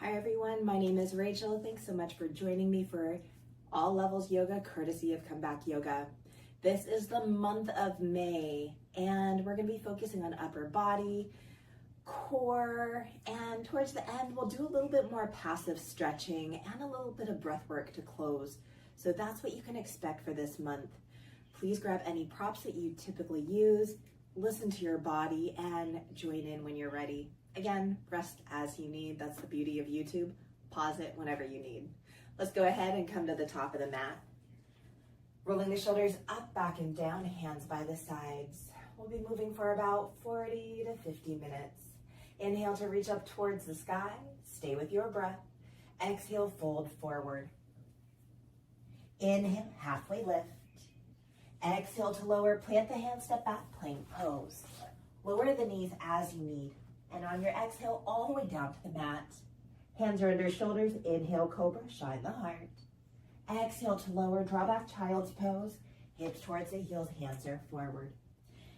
Hi everyone, my name is Rachel. Thanks so much for joining me for All Levels Yoga, courtesy of Comeback Yoga. This is the month of May, and we're going to be focusing on upper body, core, and towards the end, we'll do a little bit more passive stretching and a little bit of breath work to close. So that's what you can expect for this month. Please grab any props that you typically use, listen to your body, and join in when you're ready. Again, rest as you need. That's the beauty of YouTube. Pause it whenever you need. Let's go ahead and come to the top of the mat. Rolling the shoulders up, back, and down, hands by the sides. We'll be moving for about 40 to 50 minutes. Inhale to reach up towards the sky. Stay with your breath. Exhale, fold forward. Inhale, halfway lift. Exhale to lower, plant the hands, step back, plank pose. Lower the knees as you need. And on your exhale, all the way down to the mat. Hands are under shoulders. Inhale, cobra, shine the heart. Exhale to lower, draw back, child's pose. Hips towards the heels, hands are forward.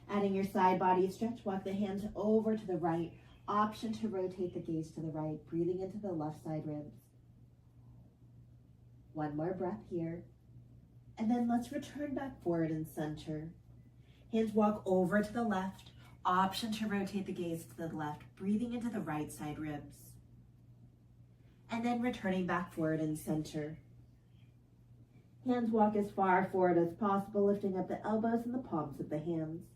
Adding your side body stretch, walk the hands over to the right. Option to rotate the gaze to the right, breathing into the left side ribs. One more breath here. And then let's return back forward and center. Hands walk over to the left. Option to rotate the gaze to the left, breathing into the right side ribs. And then returning back forward and center. Hands walk as far forward as possible, lifting up the elbows and the palms of the hands.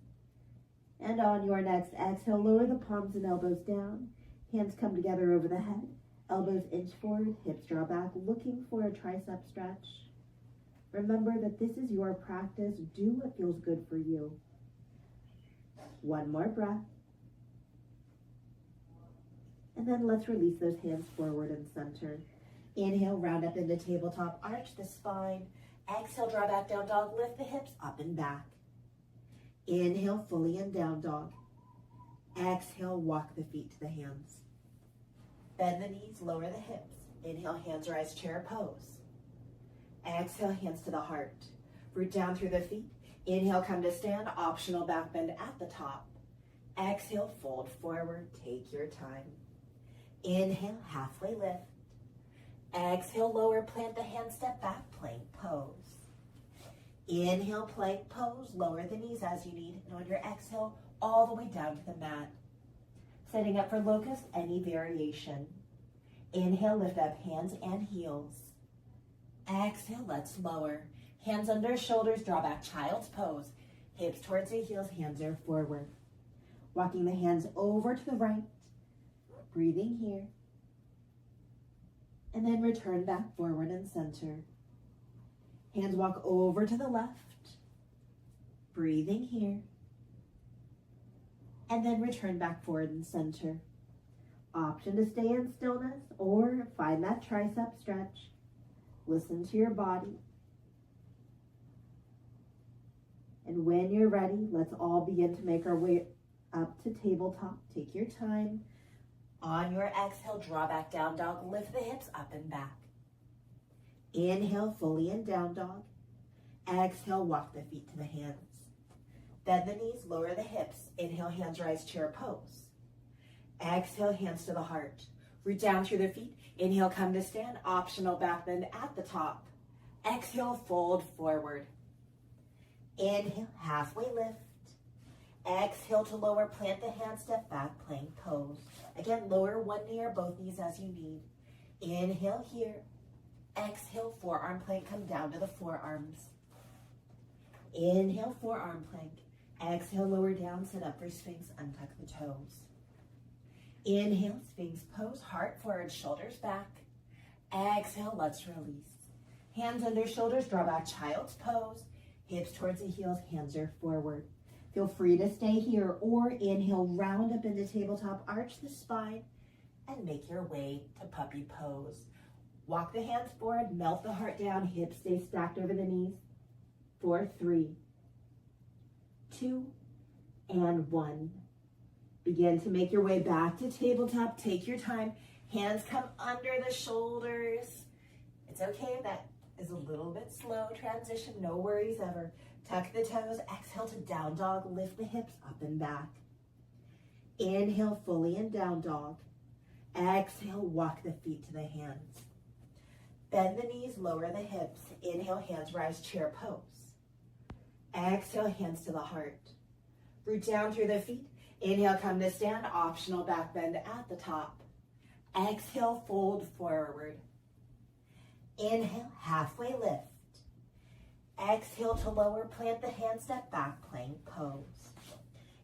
And on your next exhale, lower the palms and elbows down. Hands come together over the head. Elbows inch forward, hips draw back, looking for a tricep stretch. Remember that this is your practice. Do what feels good for you. One more breath. And then let's release those hands forward and center. Inhale, round up into tabletop, arch the spine. Exhale, draw back, down dog, lift the hips up and back. Inhale, fully in down dog. Exhale, walk the feet to the hands. Bend the knees, lower the hips. Inhale, hands rise, chair pose. Exhale, hands to the heart. Root down through the feet. Inhale, come to stand, optional back bend at the top. Exhale, fold forward, take your time. Inhale, halfway lift. Exhale, lower, plant the hands, step back, plank pose. Inhale, plank pose, lower the knees as you need. And on your exhale, all the way down to the mat. Setting up for locust, any variation. Inhale, lift up hands and heels. Exhale, let's lower. Hands under shoulders, draw back, child's pose. Hips towards the heels, hands are forward. Walking the hands over to the right. Breathing here. And then return back forward and center. Hands walk over to the left. Breathing here. And then return back forward and center. Option to stay in stillness or find that tricep stretch. Listen to your body. And when you're ready, let's all begin to make our way up to tabletop. Take your time. On your exhale, draw back, down dog, lift the hips up and back. Inhale, fully in down dog. Exhale, walk the feet to the hands. Bend the knees, lower the hips. Inhale, hands rise, chair pose. Exhale, hands to the heart. Root down through the feet. Inhale, come to stand, optional back bend at the top. Exhale, fold forward. Inhale, halfway lift. Exhale to lower, plant the hands, step back, plank pose. Again, lower one knee or both knees as you need. Inhale here. Exhale, forearm plank, come down to the forearms. Inhale, forearm plank. Exhale, lower down, sit up for Sphinx, untuck the toes. Inhale, Sphinx pose, heart forward, shoulders back. Exhale, let's release. Hands under shoulders, draw back, child's pose. Hips towards the heels, hands are forward. Feel free to stay here or inhale, round up into tabletop, arch the spine, and make your way to puppy pose. Walk the hands forward, melt the heart down, hips stay stacked over the knees. 4, 3, 2, and 1. Begin to make your way back to tabletop. Take your time. Hands come under the shoulders. It's okay if that is a little bit slow transition. No worries ever. Tuck the toes. Exhale to down dog. Lift the hips up and back. Inhale fully in down dog. Exhale. exhale, walk the feet to the hands. Bend the knees, lower the hips. Inhale, hands rise, chair pose. Exhale, hands to the heart. Root down through the feet. Inhale, come to stand, optional back bend at the top. Exhale, fold forward. Inhale, halfway lift. Exhale to lower, plant the hand, step back, plank pose.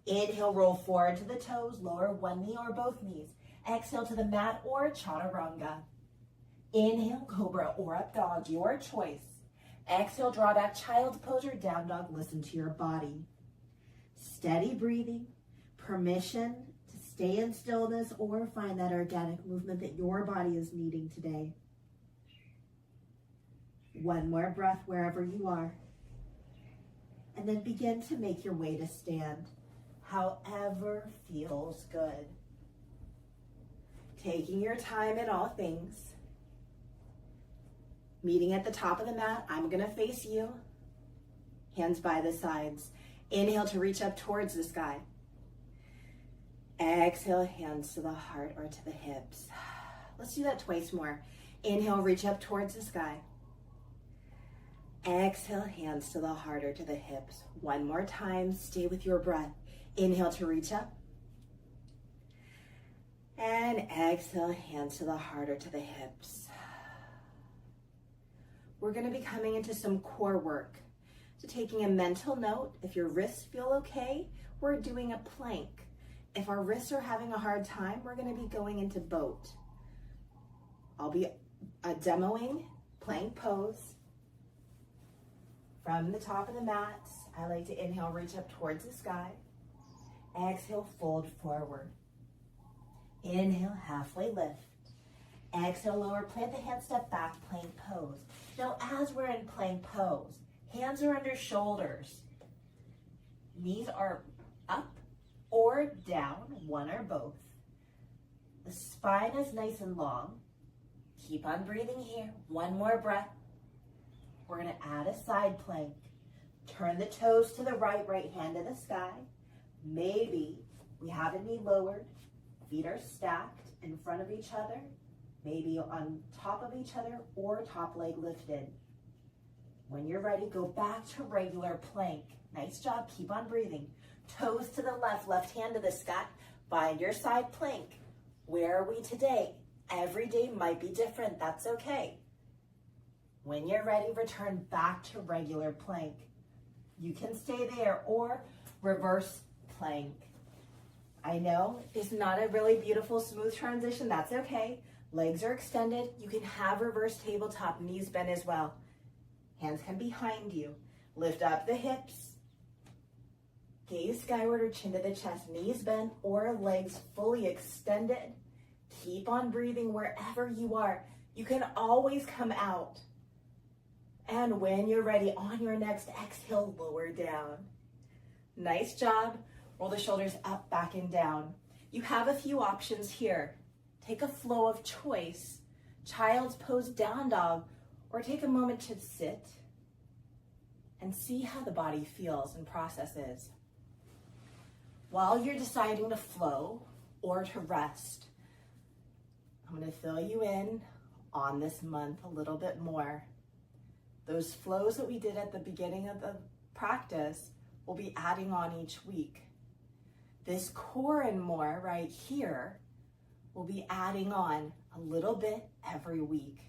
Inhale, roll forward to the toes, lower one knee or both knees. Exhale to the mat or chaturanga. Inhale, cobra or up dog, your choice. Exhale, draw back, child's pose or down dog, listen to your body. Steady breathing, permission to stay in stillness or find that organic movement that your body is needing today. One more breath wherever you are. And then begin to make your way to stand, however feels good. Taking your time in all things. Meeting at the top of the mat, I'm gonna face you. Hands by the sides. Inhale to reach up towards the sky. Exhale, hands to the heart or to the hips. Let's do that twice more. Inhale, reach up towards the sky. Exhale, hands to the heart or to the hips. One more time, stay with your breath. Inhale to reach up. And exhale, hands to the heart or to the hips. We're gonna be coming into some core work. So taking a mental note, if your wrists feel okay, we're doing a plank. If our wrists are having a hard time, we're gonna be going into boat. I'll be demoing plank pose. From the top of the mat, I like to inhale, reach up towards the sky. Exhale, fold forward. Inhale, halfway lift. Exhale, lower, plant the hand, step back, plank pose. Now, as we're in plank pose, hands are under shoulders. Knees are up or down, one or both. The spine is nice and long. Keep on breathing here. One more breath. We're gonna add a side plank. Turn the toes to the right, right hand to the sky. Maybe we have a knee lowered. Feet are stacked in front of each other. Maybe on top of each other or top leg lifted. When you're ready, go back to regular plank. Nice job, keep on breathing. Toes to the left, left hand to the sky. Find your side plank. Where are we today? Every day might be different, that's okay. When you're ready, return back to regular plank. You can stay there or reverse plank. I know it's not a really beautiful, smooth transition, that's okay. Legs are extended. You can have reverse tabletop, knees bent as well. Hands come behind you. Lift up the hips. Gaze skyward or chin to the chest, knees bent or legs fully extended. Keep on breathing wherever you are. You can always come out. And when you're ready, on your next exhale, lower down. Nice job. Roll the shoulders up, back, and down. You have a few options here. Take a flow of choice, child's pose, down dog, or take a moment to sit and see how the body feels and processes. While you're deciding to flow or to rest, I'm going to fill you in on this month a little bit more. Those flows that we did at the beginning of the practice, we'll be adding on each week. This core and more right here, we'll be adding on a little bit every week.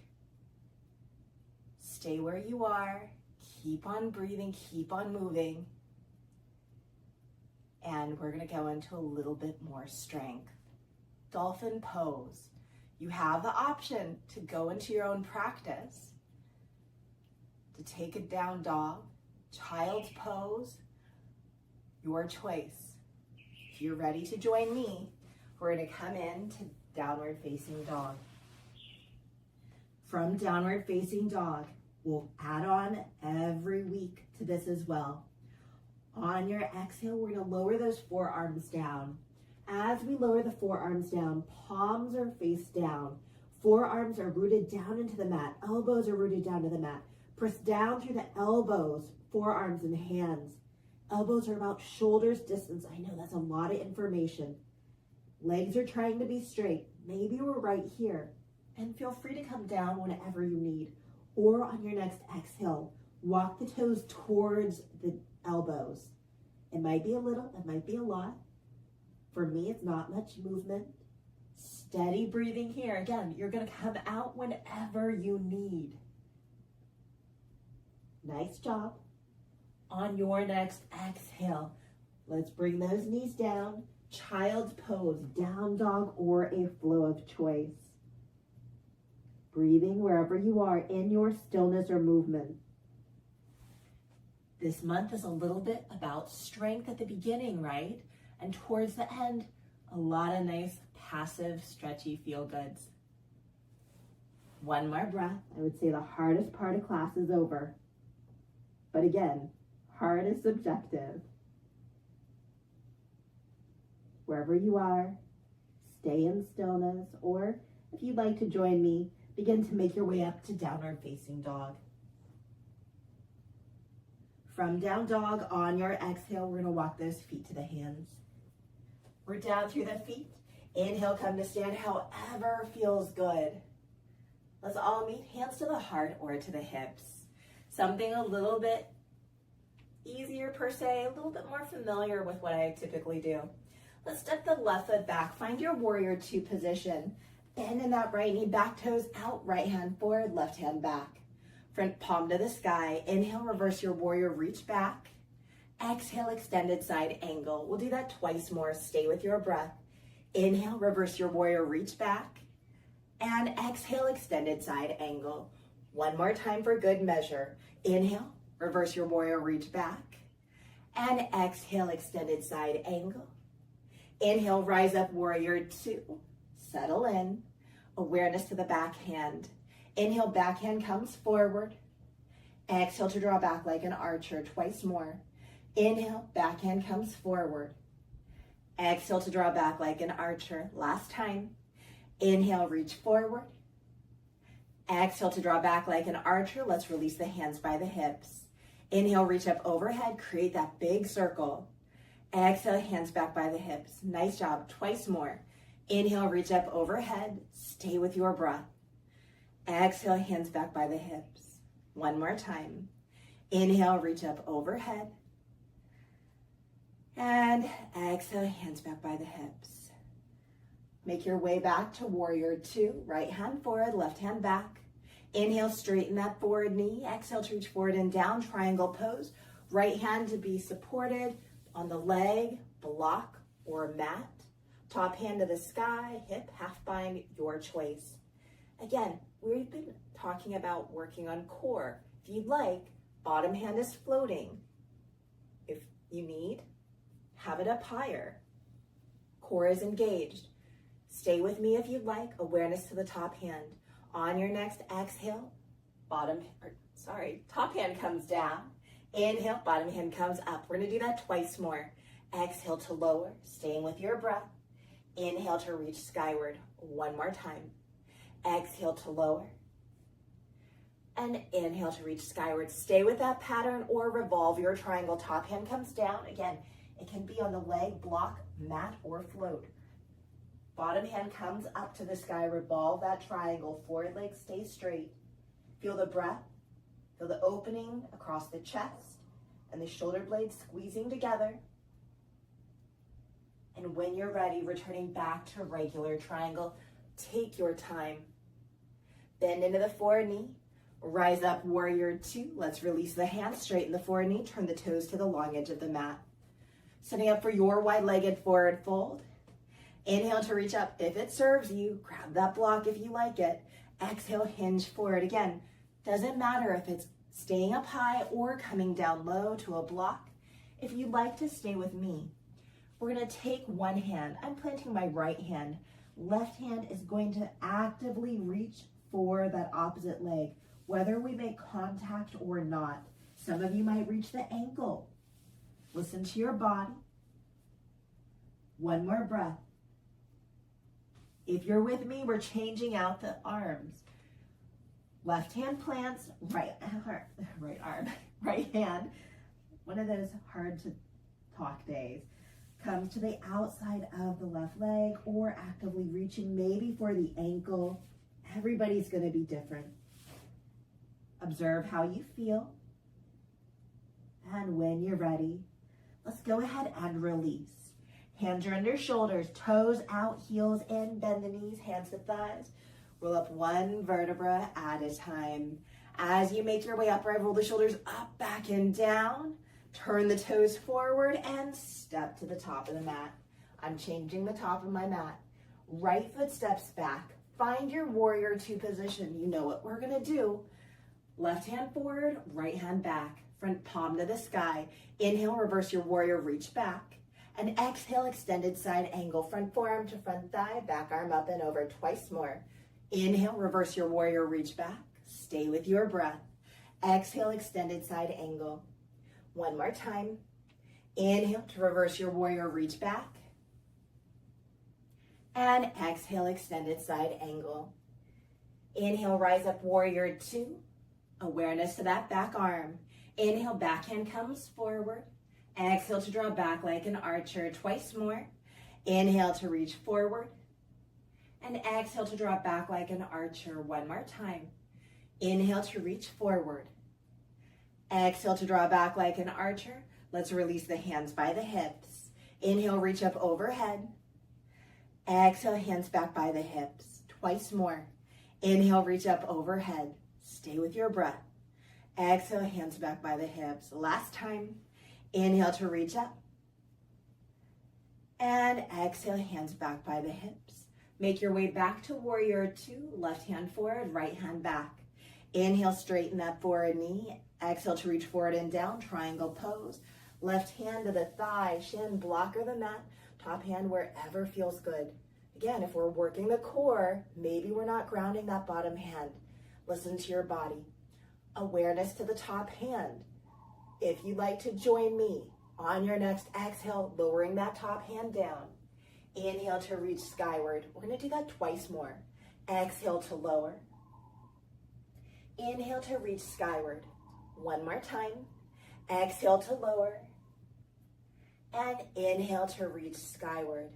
Stay where you are, keep on breathing, keep on moving, and we're gonna go into a little bit more strength. Dolphin pose. You have the option to go into your own practice, to take a down dog, child's pose, your choice. If you're ready to join me, we're gonna come in to downward facing dog. From downward facing dog, we'll add on every week to this as well. On your exhale, we're gonna lower those forearms down. As we lower the forearms down, palms are face down. Forearms are rooted down into the mat. Elbows are rooted down to the mat. Press down through the elbows, forearms and hands. Elbows are about shoulders distance. I know that's a lot of information. Legs are trying to be straight. Maybe we're right here. And feel free to come down whenever you need. Or on your next exhale, walk the toes towards the elbows. It might be a little, it might be a lot. For me, it's not much movement. Steady breathing here. Again, you're going to come out whenever you need. Nice job. On your next exhale, let's bring those knees down. Child's pose, down dog, or a flow of choice. Breathing wherever you are in your stillness or movement. This month is a little bit about strength at the beginning, right? And towards the end, a lot of nice, passive, stretchy feel-goods. One more breath. I would say the hardest part of class is over. But again, hard is subjective. Wherever you are, stay in stillness, or if you'd like to join me, begin to make your way up to downward facing dog. From down dog, on your exhale, we're gonna walk those feet to the hands. We're down through the feet. Inhale, come to stand, however feels good. Let's all meet hands to the heart or to the hips. Something a little bit easier per se, a little bit more familiar with what I typically do. Let's step the left foot back, find your warrior two position. Bend in that right knee, back toes out, right hand forward, left hand back. Front palm to the sky. Inhale, reverse your warrior, reach back. Exhale, extended side angle. We'll do that twice more. Stay with your breath. Inhale, reverse your warrior, reach back. And exhale, extended side angle. One more time for good measure. Inhale, reverse your warrior, reach back. And exhale, extended side angle. Inhale, rise up, warrior two. Settle in. Awareness to the back hand. Inhale, backhand comes forward. Exhale to draw back like an archer, twice more. Inhale, backhand comes forward. Exhale to draw back like an archer. Last time. Inhale, reach forward. Exhale to draw back like an archer. Let's release the hands by the hips. Inhale, reach up overhead, create that big circle. Exhale, hands back by the hips. Nice job, twice more. Inhale, reach up overhead, stay with your breath. Exhale, hands back by the hips. One more time. Inhale, reach up overhead. And exhale, hands back by the hips. Make your way back to warrior two. Right hand forward, left hand back. Inhale, straighten that forward knee. Exhale to reach forward and down, triangle pose. Right hand to be supported on the leg, block, or mat. Top hand to the sky, hip, half bind, your choice. Again, we've been talking about working on core. If you'd like, bottom hand is floating. If you need, have it up higher. Core is engaged. Stay with me if you'd like. Awareness to the top hand. On your next exhale, top hand comes down. Inhale, bottom hand comes up. We're gonna do that twice more. Exhale to lower, staying with your breath. Inhale to reach skyward. One more time. Exhale to lower. And inhale to reach skyward. Stay with that pattern or revolve your triangle. Top hand comes down. Again, it can be on the leg, block, mat, or float. Bottom hand comes up to the sky. Revolve that triangle. Forward leg stays straight. Feel the breath. Feel the opening across the chest and the shoulder blades squeezing together. And when you're ready, returning back to regular triangle, take your time. Bend into the forward knee. Rise up, warrior two. Let's release the hands, straighten the forward knee, turn the toes to the long edge of the mat. Setting up for your wide-legged forward fold. Inhale to reach up if it serves you. Grab that block if you like it. Exhale, hinge forward. Again, doesn't matter if it's staying up high or coming down low to a block. If you'd like to stay with me, we're gonna take one hand. I'm planting my right hand. Left hand is going to actively reach for that opposite leg, whether we make contact or not. Some of you might reach the ankle. Listen to your body. One more breath. If you're with me, we're changing out the arms. Left hand plants, right arm, right hand. One of those hard to talk days. comes to the outside of the left leg or actively reaching maybe for the ankle. Everybody's going to be different. Observe how you feel. And when you're ready, let's go ahead and release. Hands are under shoulders, toes out, heels in, bend the knees, hands to thighs. Roll up one vertebra at a time. As you make your way upright, roll the shoulders up, back, and down. Turn the toes forward and step to the top of the mat. I'm changing the top of my mat. Right foot steps back. Find your warrior two position. You know what we're gonna do. Left hand forward, right hand back. Front palm to the sky. Inhale, reverse your warrior, reach back. And exhale, extended side angle. Front forearm to front thigh, back arm up and over, twice more. Inhale, reverse your warrior, reach back. Stay with your breath. Exhale, extended side angle. One more time. Inhale to reverse your warrior, reach back. And exhale, extended side angle. Inhale, rise up, warrior two. Awareness to that back arm. Inhale, backhand comes forward. Exhale to draw back like an archer, twice more. Inhale to reach forward. And exhale to draw back like an archer, one more time. Inhale to reach forward. Exhale to draw back like an archer. Let's release the hands by the hips. Inhale, reach up overhead. Exhale, hands back by the hips, twice more. Inhale, reach up overhead. Stay with your breath. Exhale, hands back by the hips. Last time. Inhale to reach up. And exhale, hands back by the hips. Make your way back to warrior two. Left hand forward, right hand back. Inhale, straighten that forward knee. Exhale to reach forward and down, triangle pose. Left hand to the thigh, shin, blocker the mat. Top hand wherever feels good. Again, if we're working the core, maybe we're not grounding that bottom hand. Listen to your body. Awareness to the top hand. If you'd like to join me on your next exhale, lowering that top hand down. Inhale to reach skyward. We're going to do that twice more. Exhale to lower. Inhale to reach skyward. One more time. Exhale to lower. And inhale to reach skyward.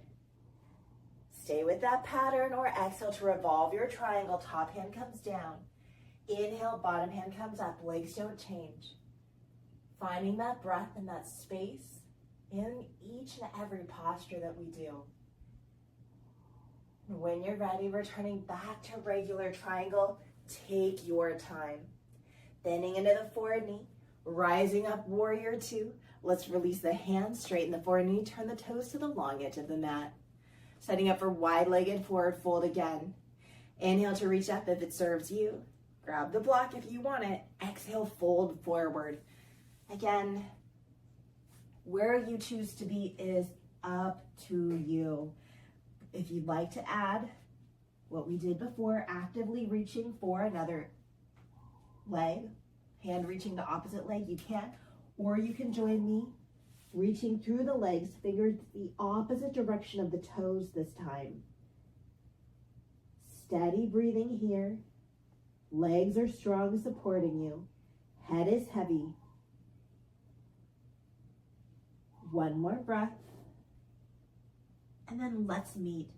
Stay with that pattern, or exhale to revolve your triangle. Top hand comes down. Inhale, bottom hand comes up. Legs don't change. Finding that breath and that space in each and every posture that we do. When you're ready, returning back to regular triangle, take your time. Bending into the forward knee, rising up, warrior two. Let's release the hands, straighten the forward knee, turn the toes to the long edge of the mat. Setting up for wide-legged forward fold again. Inhale to reach up if it serves you. Grab the block if you want it. Exhale, fold forward. Again, where you choose to be is up to you. If you'd like to add what we did before, actively reaching for another leg, hand reaching the opposite leg, you can. Or you can join me, reaching through the legs, fingers the opposite direction of the toes this time. Steady breathing here. Legs are strong, supporting you. Head is heavy. One more breath. And then let's meet.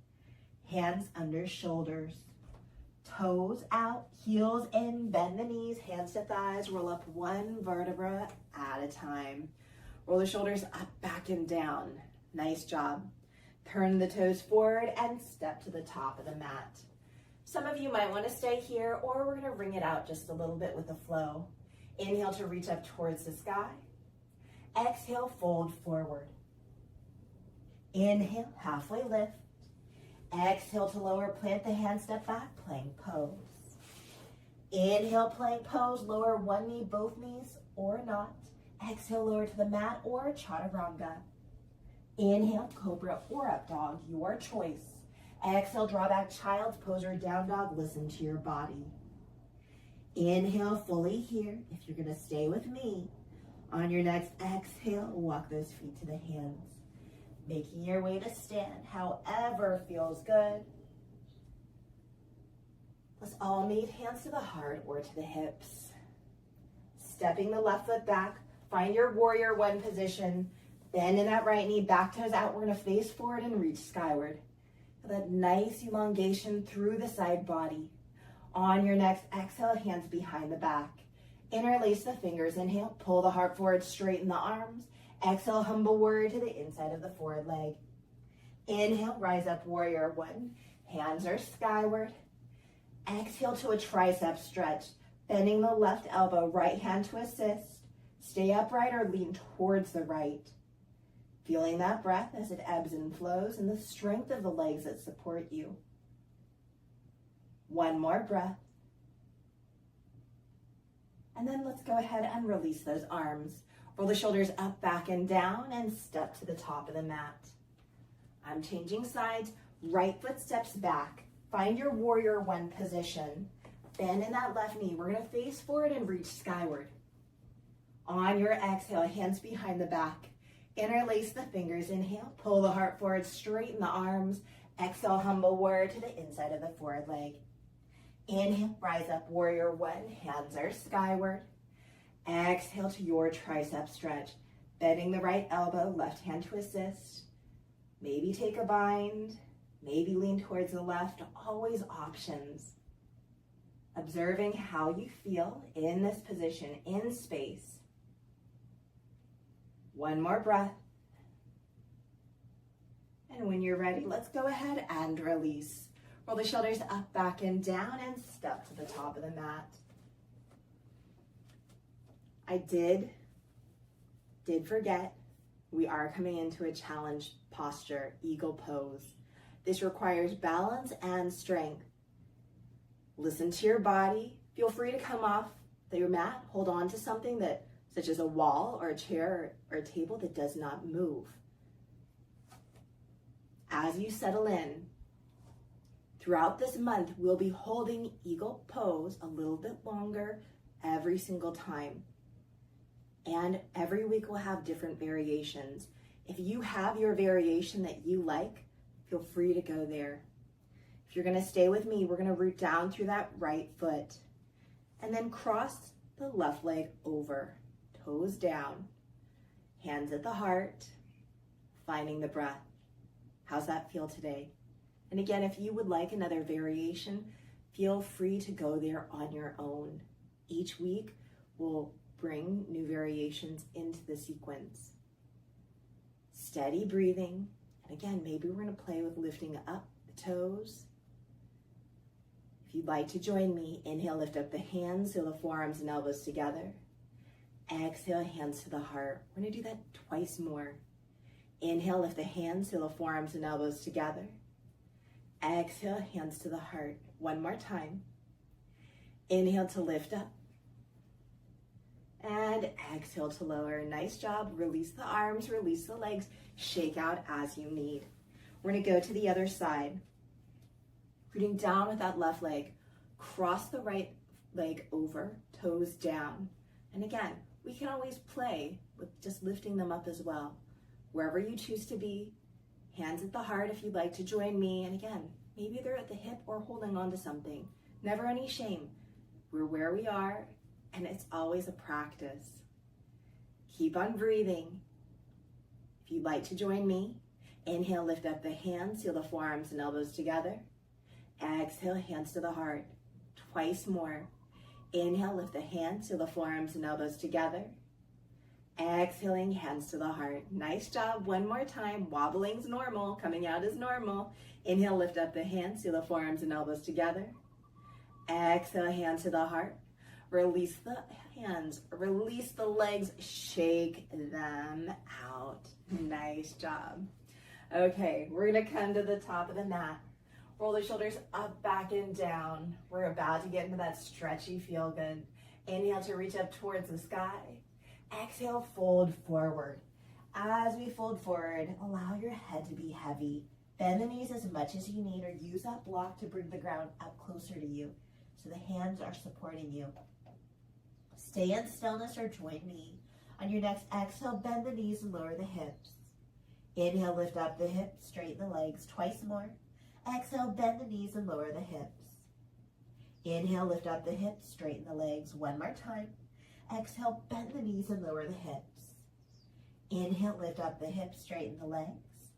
Hands under shoulders. Toes out, heels in, bend the knees, hands to thighs, roll up one vertebra at a time. Roll the shoulders up, back, and down. Nice job. Turn the toes forward and step to the top of the mat. Some of you might want to stay here, or we're going to ring it out just a little bit with the flow. Inhale to reach up towards the sky. Exhale, fold forward. Inhale, halfway lift. Exhale to lower, plant the hand, step back, plank pose. Inhale, plank pose, lower one knee, both knees, or not. Exhale, lower to the mat or chaturanga. Inhale, cobra or up dog, your choice. Exhale, draw back, child's pose or down dog, listen to your body. Inhale, fully here. If you're gonna stay with me, on your next exhale, walk those feet to the hands. Making your way to stand, however feels good. Let's all meet, hands to the heart or to the hips. Stepping the left foot back, find your warrior one position. Bend in that right knee, back toes out. We're gonna face forward and reach skyward. Feel that nice elongation through the side body. On your next exhale, hands behind the back. Interlace the fingers, inhale, pull the heart forward, straighten the arms. Exhale, humble warrior to the inside of the forward leg. Inhale, rise up, warrior one. Hands are skyward. Exhale to a tricep stretch. Bending the left elbow, right hand to assist. Stay upright or lean towards the right. Feeling that breath as it ebbs and flows and the strength of the legs that support you. One more breath. And then let's go ahead and release those arms. Roll the shoulders up, back, and down, and step to the top of the mat. I'm changing sides. Right foot steps back. Find your warrior one position. Bend in that left knee. We're gonna face forward and reach skyward. On your exhale, hands behind the back. Interlace the fingers, inhale. Pull the heart forward, straighten the arms. Exhale, humble warrior to the inside of the forward leg. Inhale, rise up, warrior one. Hands are skyward. Exhale to your tricep stretch. Bending the right elbow, left hand to assist. Maybe take a bind. Maybe lean towards the left. Always options. Observing how you feel in this position, in space. One more breath. And when you're ready, let's go ahead and release. Roll the shoulders up, back, and down, and step to the top of the mat. I did forget, we are coming into a challenge posture, eagle pose. This requires balance and strength. Listen to your body. Feel free to come off your mat, hold on to something that, such as a wall or a chair or a table that does not move. As you settle in, throughout this month, we'll be holding eagle pose a little bit longer every single time. And every week we'll have different variations. If you have your variation that you like, feel free to go there. If you're gonna stay with me, we're gonna root down through that right foot and then cross the left leg over, toes down, hands at the heart, finding the breath. How's that feel today? And again, if you would like another variation, feel free to go there on your own. Each week, we'll bring new variations into the sequence. Steady breathing. And again, maybe we're going to play with lifting up the toes. If you'd like to join me, inhale, lift up the hands, feel the forearms and elbows together. Exhale, hands to the heart. We're going to do that twice more. Inhale, lift the hands, feel the forearms and elbows together. Exhale, hands to the heart. One more time. Inhale to lift up. And exhale to lower. Nice job. Release the arms, release the legs. Shake out as you need. We're going to go to the other side. Rooting down with that left leg. Cross the right leg over, toes down. And again, we can always play with just lifting them up as well. Wherever you choose to be, hands at the heart if you'd like to join me. And again, maybe they're at the hip or holding on to something. Never any shame. We're where we are, and it's always a practice. Keep on breathing. If you'd like to join me, inhale, lift up the hands, seal the forearms and elbows together. Exhale, hands to the heart. Twice more. Inhale, lift the hands, seal the forearms and elbows together. Exhaling, hands to the heart. Nice job. One more time. Wobbling's normal. Coming out is normal. Inhale, lift up the hands, seal the forearms and elbows together. Exhale, hand to the heart. Release the hands. Release the legs. Shake them out. Nice job. Okay, we're going to come to the top of the mat. Roll the shoulders up, back, and down. We're about to get into that stretchy feel good. Inhale to reach up towards the sky. Exhale, fold forward. As we fold forward, allow your head to be heavy. Bend the knees as much as you need, or use that block to bring the ground up closer to you so the hands are supporting you. Stay in stillness or join me. On your next exhale, bend the knees and lower the hips. Inhale, lift up the hips, straighten the legs. Twice more. Exhale, bend the knees and lower the hips. Inhale, lift up the hips, straighten the legs. One more time. Exhale, bend the knees and lower the hips. Inhale, lift up the hips, straighten the legs.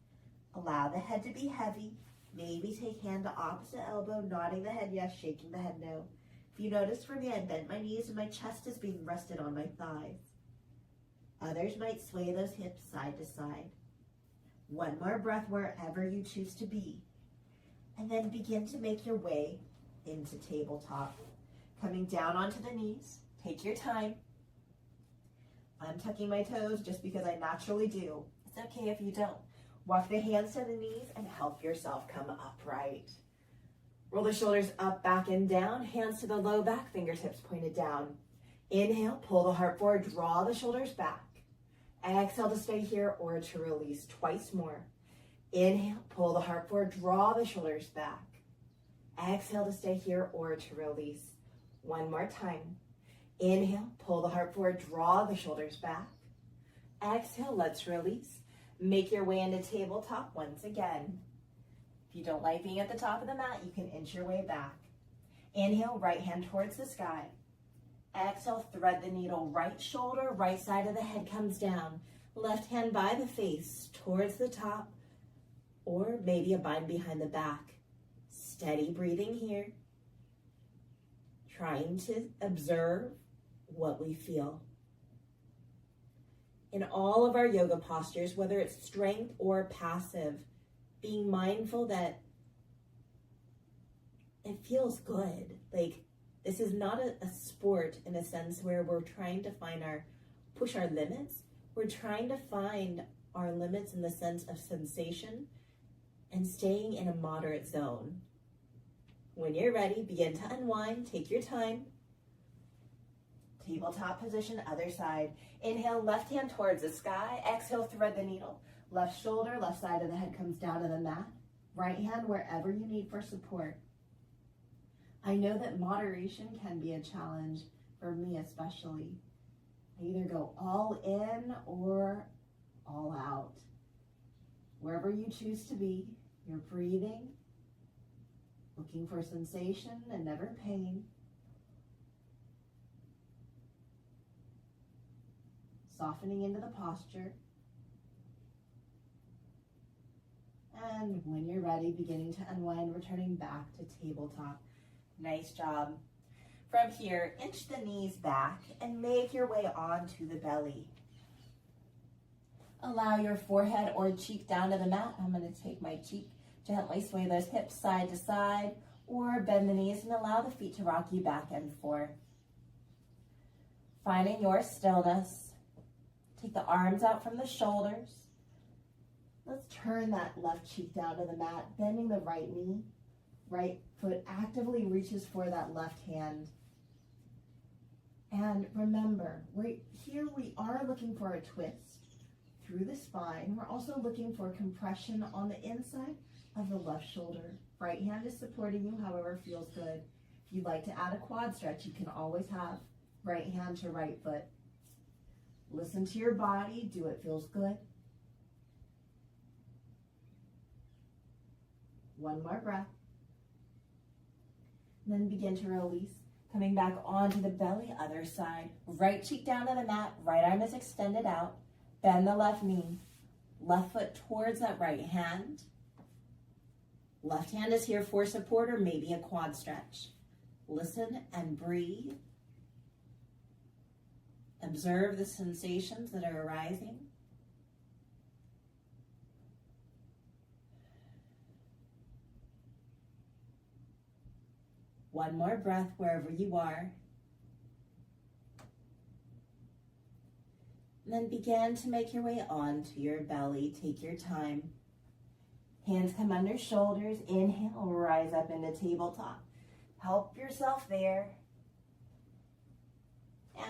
Allow the head to be heavy. Maybe take hand to opposite elbow, nodding the head yes, shaking the head no. If you notice for me, I bent my knees and my chest is being rested on my thighs. Others might sway those hips side to side. One more breath wherever you choose to be. And then begin to make your way into tabletop. Coming down onto the knees. Take your time. I'm tucking my toes just because I naturally do. It's okay if you don't. Walk the hands to the knees and help yourself come upright. Roll the shoulders up, back, and down. Hands to the low back, fingertips pointed down. Inhale, pull the heart forward, draw the shoulders back. Exhale to stay here or to release twice more. Inhale, pull the heart forward, draw the shoulders back. Exhale to stay here or to release. One more time. Inhale, pull the heart forward, draw the shoulders back. Exhale, let's release. Make your way into tabletop once again. If you don't like being at the top of the mat, you can inch your way back. Inhale, right hand towards the sky. Exhale, thread the needle, right shoulder, right side of the head comes down. Left hand by the face towards the top, or maybe a bind behind the back. Steady breathing here. Trying to observe what we feel. In all of our yoga postures, whether it's strength or passive, being mindful that it feels good. Like, this is not a sport in a sense where we're trying to push our limits. We're trying to find our limits in the sense of sensation and staying in a moderate zone. When you're ready, begin to unwind, take your time. Tabletop position, other side. Inhale, left hand towards the sky. Exhale, thread the needle. Left shoulder, left side of the head comes down to the mat. Right hand wherever you need for support. I know that moderation can be a challenge for me especially. I either go all in or all out. Wherever you choose to be, you're breathing, looking for sensation and never pain. Softening into the posture. And when you're ready, beginning to unwind, returning back to tabletop. Nice job. From here, inch the knees back and make your way onto the belly. Allow your forehead or cheek down to the mat. I'm going to take my cheek, gently sway those hips side to side, or bend the knees and allow the feet to rock you back and forth. Finding your stillness. Take the arms out from the shoulders. Let's turn that left cheek down to the mat, bending the right knee. Right foot actively reaches for that left hand. And remember, we are looking for a twist through the spine. We're also looking for compression on the inside of the left shoulder. Right hand is supporting you, however feels good. If you'd like to add a quad stretch, you can always have right hand to right foot. Listen to your body. Do it feels good. One more breath. And then begin to release. Coming back onto the belly, other side. Right cheek down to the mat. Right arm is extended out. Bend the left knee. Left foot towards that right hand. Left hand is here for support or maybe a quad stretch. Listen and breathe. Observe the sensations that are arising. One more breath wherever you are. And then begin to make your way onto your belly. Take your time. Hands come under shoulders. Inhale, rise up into tabletop. Help yourself there.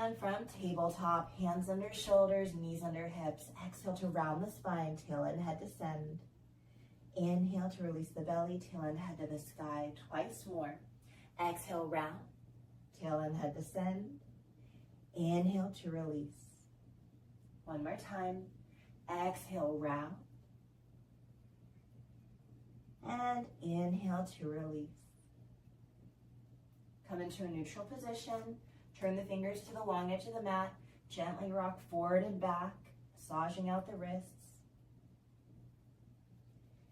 And from tabletop, hands under shoulders, knees under hips. Exhale to round the spine, tail and head descend. Inhale to release the belly, tail and head to the sky. Twice more. Exhale, round, tail and head descend. Inhale to release. One more time. Exhale, round. And inhale to release. Come into a neutral position. Turn the fingers to the long edge of the mat. Gently rock forward and back. massaging out the wrists.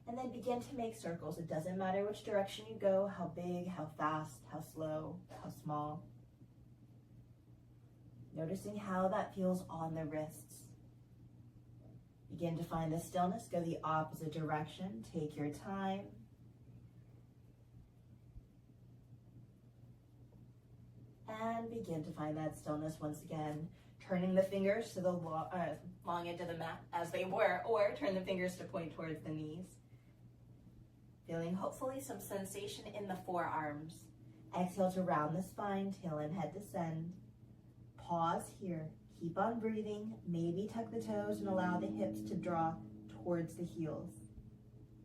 And then begin to make circles. It doesn't matter which direction you go, how big, how fast, how slow, how small. Noticing how that feels on the wrists. Begin to find the stillness. Go the opposite direction. Take your time. And begin to find that stillness once again. Turning the fingers to the long edge of the mat as they were, or turn the fingers to point towards the knees. Feeling hopefully some sensation in the forearms. Exhale to round the spine, tail and head descend. Pause here. Keep on breathing. Maybe tuck the toes and allow the hips to draw towards the heels.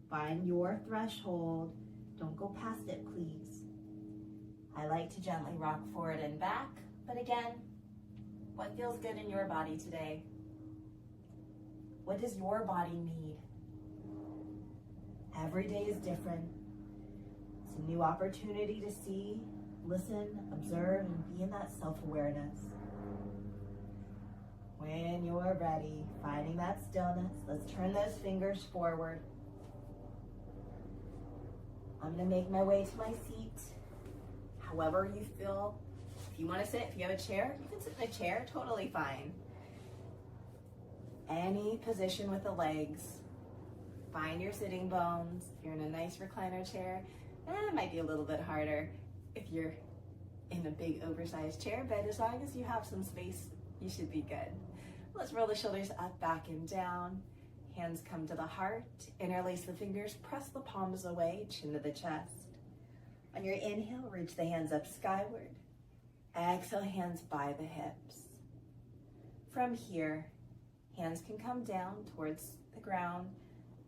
Find your threshold. Don't go past it, please. I like to gently rock forward and back, but again, what feels good in your body today? What does your body need? Every day is different. It's a new opportunity to see, listen, observe, and be in that self-awareness. When you're ready, finding that stillness, let's turn those fingers forward. I'm gonna make my way to my seat. However you feel. If you wanna sit, if you have a chair, you can sit in a chair, totally fine. Any position with the legs. Find your sitting bones. If you're in a nice recliner chair, it might be a little bit harder if you're in a big oversized chair, but as long as you have some space, you should be good. Let's roll the shoulders up, back, and down. Hands come to the heart. Interlace the fingers, press the palms away, chin to the chest. On your inhale, reach the hands up skyward. Exhale, hands by the hips. From here, hands can come down towards the ground.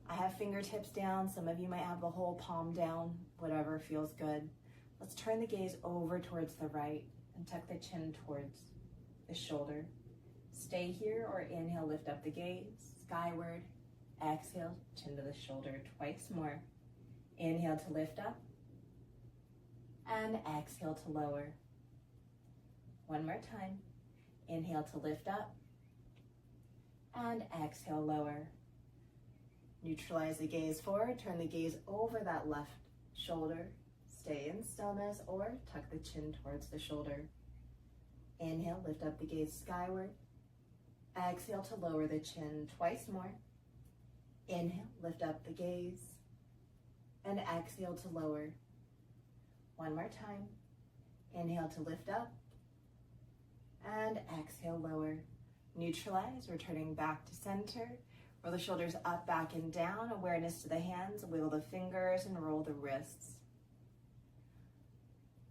I have fingertips down. Some of you might have the whole palm down, whatever feels good. Let's turn the gaze over towards the right and tuck the chin towards the shoulder. Stay here or inhale, lift up the gaze, skyward. Exhale, chin to the shoulder twice more. Inhale to lift up and exhale to lower. One more time. Inhale to lift up and exhale, lower. Neutralize the gaze forward, turn the gaze over that left shoulder. Stay in stillness or tuck the chin towards the shoulder. Inhale, lift up the gaze skyward. Exhale to lower the chin twice more. Inhale, lift up the gaze. And exhale to lower. One more time. Inhale to lift up. And exhale, lower. Neutralize, returning back to center. Roll the shoulders up, back, and down. Awareness to the hands. Wiggle the fingers and roll the wrists.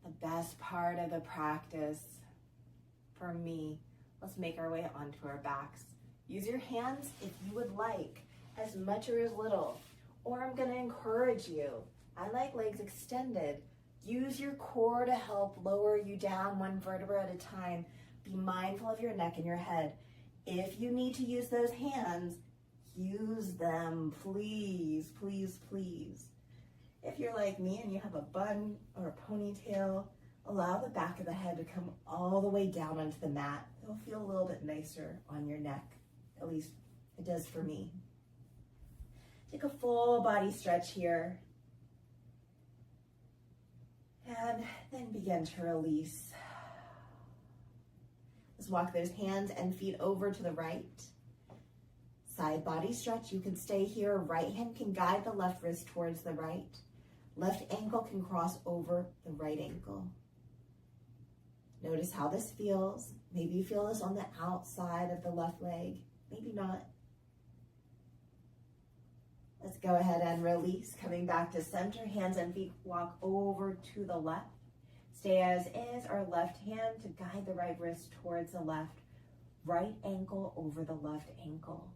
The best part of the practice for me, let's make our way onto our backs. Use your hands if you would like, as much or as little. Or I'm going to encourage you. I like legs extended. Use your core to help lower you down one vertebra at a time. Be mindful of your neck and your head. If you need to use those hands, use them, please, please, please. If you're like me and you have a bun or a ponytail, allow the back of the head to come all the way down onto the mat. It'll feel a little bit nicer on your neck. At least it does for me. Take a full body stretch here. And then begin to release. Let's walk those hands and feet over to the right. Side body stretch. You can stay here. Right hand can guide the left wrist towards the right. Left ankle can cross over the right ankle. Notice how this feels. Maybe you feel this on the outside of the left leg. Maybe not. Let's go ahead and release. Coming back to center. Hands and feet walk over to the left. Stay as is. Our left hand to guide the right wrist towards the left. Right ankle over the left ankle.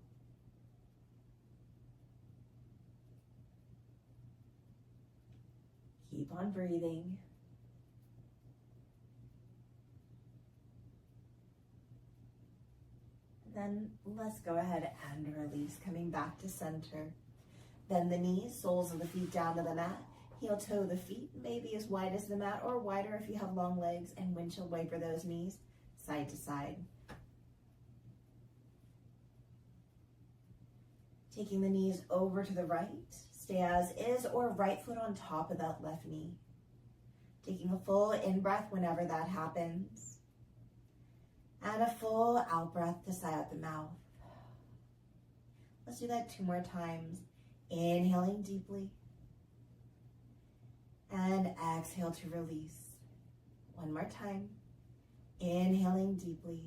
Keep on breathing. Then let's go ahead and release, coming back to center. Bend the knees, soles of the feet down to the mat. Heel toe the feet, maybe as wide as the mat or wider if you have long legs, and windshield wiper those knees side to side. Taking the knees over to the right, stay as is, or right foot on top of that left knee. Taking a full in-breath whenever that happens. And a full out-breath to sigh out the mouth. Let's do that 2 more times. Inhaling deeply. And exhale to release. 1 more time. Inhaling deeply.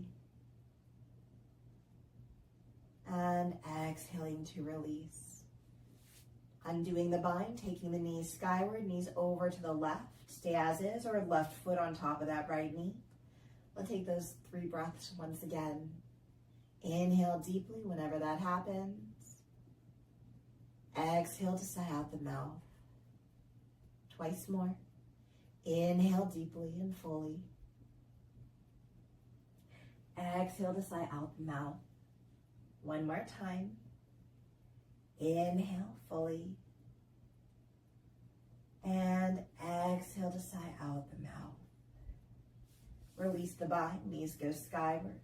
And exhaling to release. Undoing the bind, taking the knees skyward, knees over to the left. Stay as is, or left foot on top of that right knee. We'll take those 3 breaths once again. Inhale deeply whenever that happens. Exhale to sigh out the mouth. Twice more. Inhale deeply and fully. Exhale to sigh out the mouth. 1 more time. Inhale fully. And exhale to sigh out the mouth. Release the bind, knees go skyward.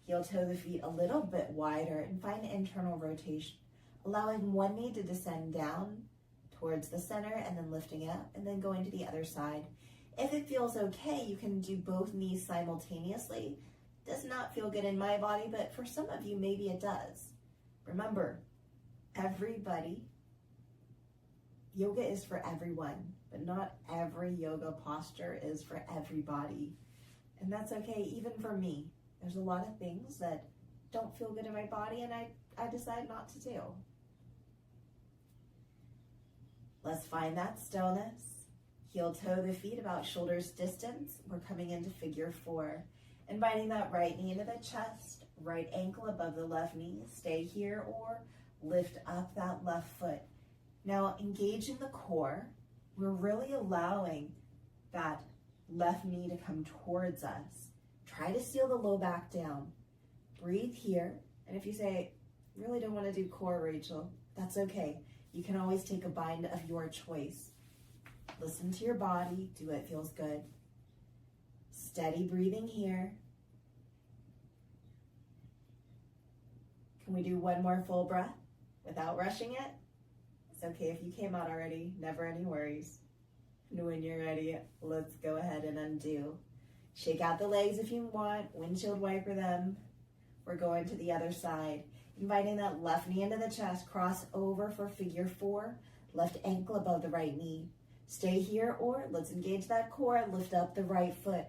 Heel toe the feet a little bit wider and find internal rotation, allowing one knee to descend down towards the center and then lifting it up and then going to the other side. If it feels okay, you can do both knees simultaneously. Does not feel good in my body, but for some of you, maybe it does. Remember, everybody, yoga is for everyone, but not every yoga posture is for everybody. And that's okay, even for me. There's a lot of things that don't feel good in my body and I decide not to do. Let's find that stillness. Heel toe the feet about shoulders distance. We're coming into figure 4. Inviting that right knee into the chest, right ankle above the left knee. Stay here or lift up that left foot. Now engaging the core, we're really allowing that left knee to come towards us. Try to seal the low back down. Breathe here. And if you say, really don't want to do core, Rachel, that's okay. You can always take a bind of your choice. Listen to your body. Do what feels good. Steady breathing here. Can we do 1 more full breath without rushing it? It's okay if you came out already. Never any worries. And when you're ready, let's go ahead and undo. Shake out the legs if you want. Windshield wiper them. We're going to the other side. Inviting that left knee into the chest. Cross over for figure 4. Left ankle above the right knee. Stay here or let's engage that core. Lift up the right foot.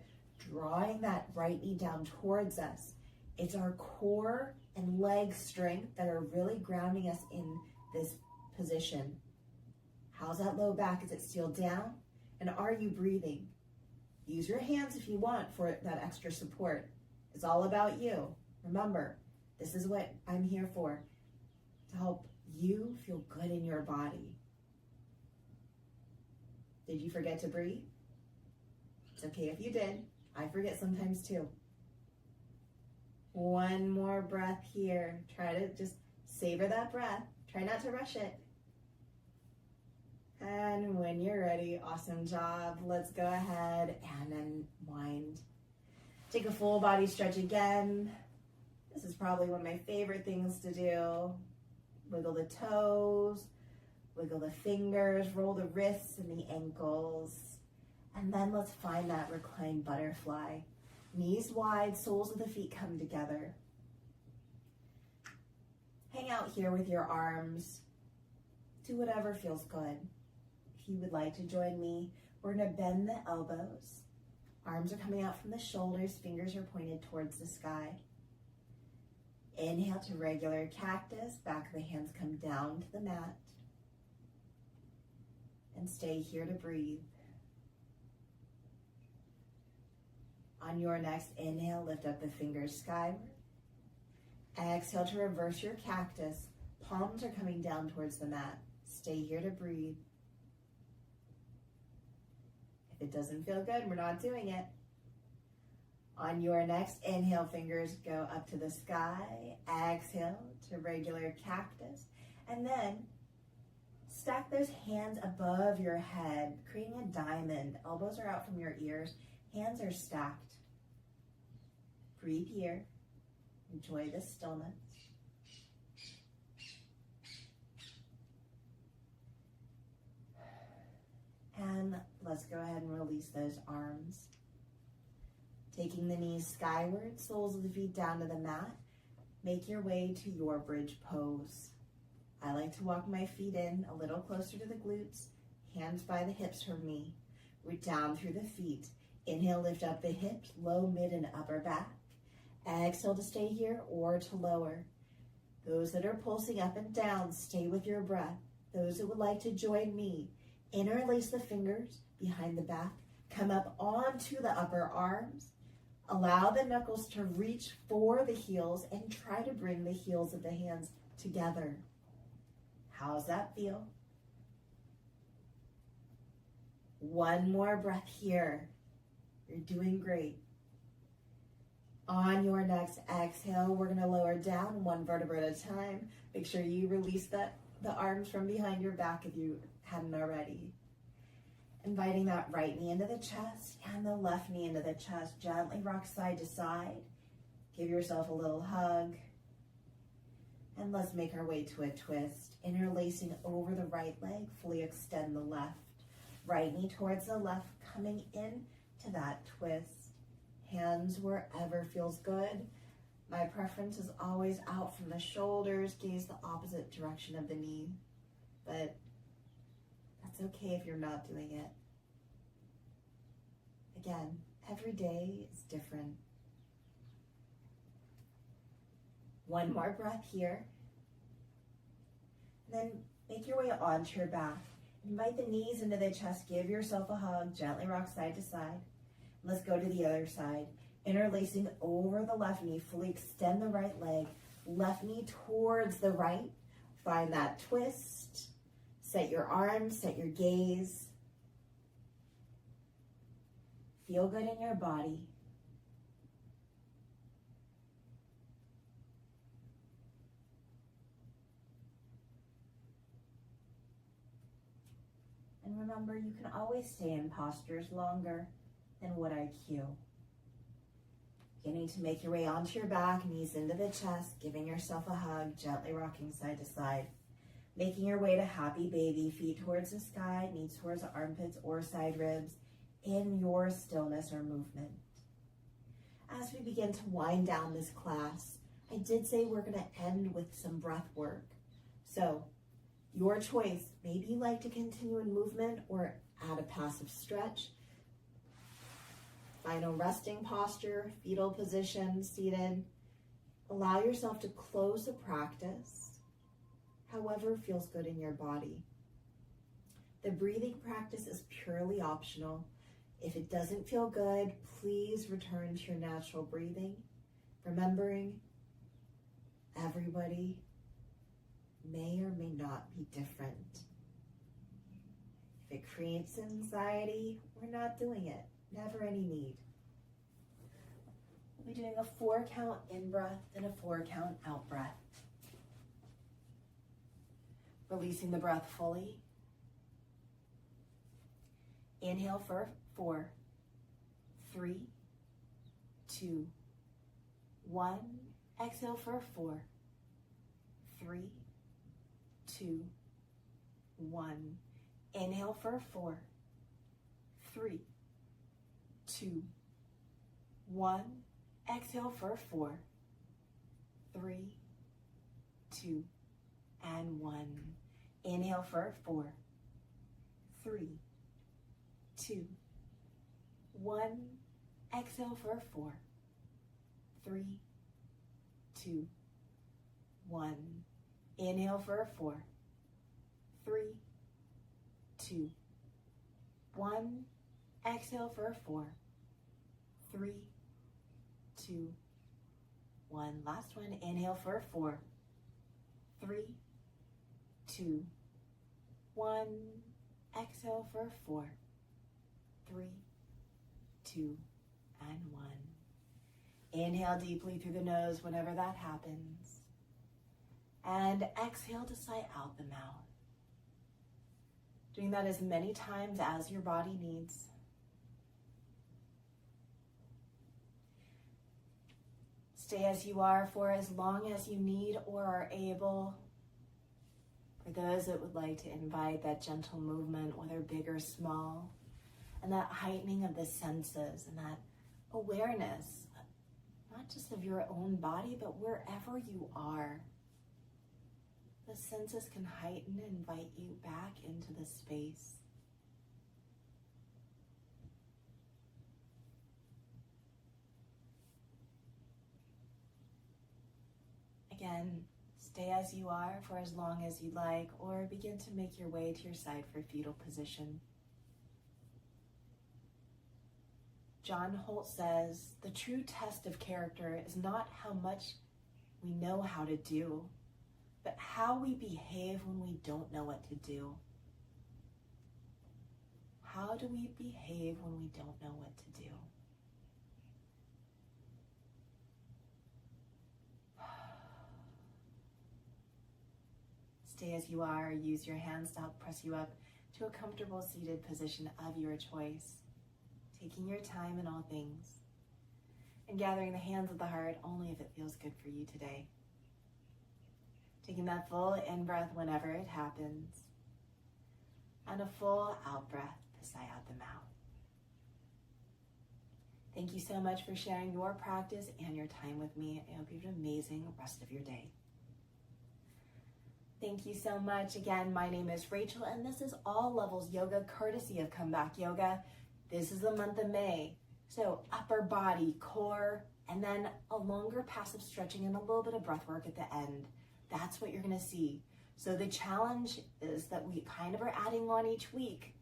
Drawing that right knee down towards us. It's our core and leg strength that are really grounding us in this position. How's that low back? Is it sealed down? And are you breathing? Use your hands if you want for that extra support. It's all about you. Remember, this is what I'm here for, to help you feel good in your body. Did you forget to breathe? It's okay if you did. I forget sometimes too. 1 more breath here. Try to just savor that breath. Try not to rush it. And when you're ready, awesome job. Let's go ahead and unwind. Take a full body stretch again. This is probably one of my favorite things to do. Wiggle the toes, wiggle the fingers, roll the wrists and the ankles. And then let's find that reclined butterfly. Knees wide, soles of the feet come together. Hang out here with your arms. Do whatever feels good. If you would like to join me, we're going to bend the elbows. Arms are coming out from the shoulders, fingers are pointed towards the sky. Inhale to regular cactus, back of the hands come down to the mat. And stay here to breathe. On your next inhale, lift up the fingers skyward. Exhale to reverse your cactus. Palms are coming down towards the mat. Stay here to breathe. If it doesn't feel good, we're not doing it. On your next inhale, fingers go up to the sky. Exhale to regular cactus. And then stack those hands above your head, creating a diamond. Elbows are out from your ears. Hands are stacked. Breathe here. Enjoy the stillness. And let's go ahead and release those arms. Taking the knees skyward, soles of the feet down to the mat, make your way to your bridge pose. I like to walk my feet in a little closer to the glutes, hands by the hips for me. Root down through the feet. Inhale, lift up the hips, low, mid, and upper back. Exhale to stay here or to lower. Those that are pulsing up and down, stay with your breath. Those that would like to join me, interlace the fingers behind the back, come up onto the upper arms. Allow the knuckles to reach for the heels and try to bring the heels of the hands together. How's that feel? One more breath here. You're doing great. On your next exhale, we're going to lower down one vertebra at a time. Make sure you release the arms from behind your back if you hadn't already. Inviting that right knee into the chest and the left knee into the chest. Gently rock side to side. Give yourself a little hug. And let's make our way to a twist. Interlacing over the right leg, fully extend the left. Right knee towards the left, coming in to that twist. Hands wherever feels good. My preference is always out from the shoulders, gaze the opposite direction of the knee. But that's okay if you're not doing it. Again, every day is different. One more breath here. And then make your way onto your back. Invite the knees into the chest. Give yourself a hug. Gently rock side to side. Let's go to the other side. Interlacing over the left knee. Fully extend the right leg. Left knee towards the right. Find that twist. Set your arms. Set your gaze. Feel good in your body. And remember, you can always stay in postures longer than what I cue. Beginning to make your way onto your back, knees into the chest, giving yourself a hug, gently rocking side to side. Making your way to happy baby, feet towards the sky, knees towards the armpits or side ribs, in your stillness or movement. As we begin to wind down this class, I did say we're going to end with some breath work. So, your choice. Maybe you like to continue in movement or add a passive stretch. Final resting posture, fetal position, seated. Allow yourself to close the practice, however feels good in your body. The breathing practice is purely optional. If it doesn't feel good, please return to your natural breathing, remembering everybody may or may not be different. If it creates anxiety, we're not doing it. Never any need. We'll be doing a 4 count in breath and a 4 count out breath. Releasing the breath fully. Inhale for 4, 3, 2, 1. Exhale for 4, 3, 2, 1. Inhale for 4, 3, 2, 1. Exhale for 4, 3, 2, and 1. Inhale for 4, 3, 2, 1. Exhale for 4, 3, 2, 1. Inhale for 4, 3, 2, 1. Exhale for 4, 3, 2, 1. Last one. Inhale for 4, 3, 2, 1. Exhale for 4, 3, 2, and 1. Inhale deeply through the nose whenever that happens. And exhale to sigh out the mouth. Doing that as many times as your body needs. Stay as you are for as long as you need or are able. For For those that would like to invite that gentle movement, whether big or small, and that heightening of the senses and that awareness, not just of your own body, but wherever you are. The senses can heighten and invite you back into the space. Again, stay as you are for as long as you like, or begin to make your way to your side for fetal position. John Holt says, the true test of character is not how much we know how to do, but how we behave when we don't know what to do. How do we behave when we don't know what to do? Stay as you are. Use your hands to help press you up to a comfortable seated position of your choice, taking your time in all things, and gathering the hands of the heart only if it feels good for you today. Taking that full in-breath whenever it happens, and a full out-breath to sigh out the mouth. Thank you so much for sharing your practice and your time with me. I hope you have an amazing rest of your day. Thank you so much. Again, my name is Rachel, and this is All Levels Yoga, courtesy of Comeback Yoga. This is the month of May. So upper body, core, and then a longer passive stretching and a little bit of breath work at the end. That's what you're gonna see. So the challenge is that we kind of are adding on each week.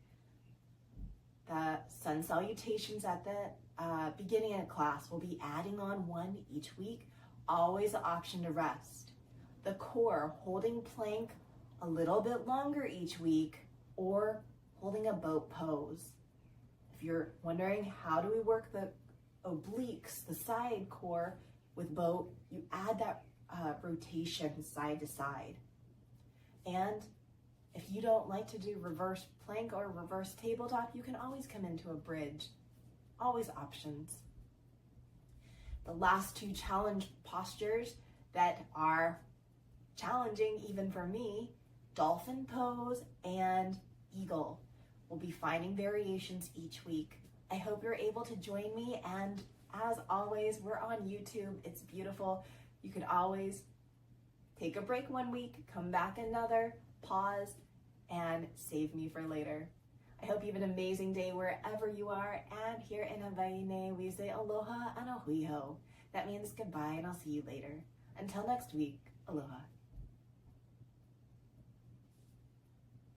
The sun salutations at the beginning of class, we'll be adding on one each week, always the option to rest. The core, holding plank a little bit longer each week, or holding a boat pose. If you're wondering how do we work the obliques, the side core with boat, you add that rotation side to side. And if you don't like to do reverse plank or reverse tabletop, you can always come into a bridge. Always options. The last two challenge postures that are challenging even for me, dolphin pose and eagle. We'll be finding variations each week. I hope you're able to join me, and as always, we're on YouTube. It's beautiful. You could always take a break one week, come back another, pause, and save me for later. I hope you have an amazing day wherever you are, and here in Hawaii, we say aloha and a hui ho. That means goodbye, and I'll see you later. Until next week, aloha.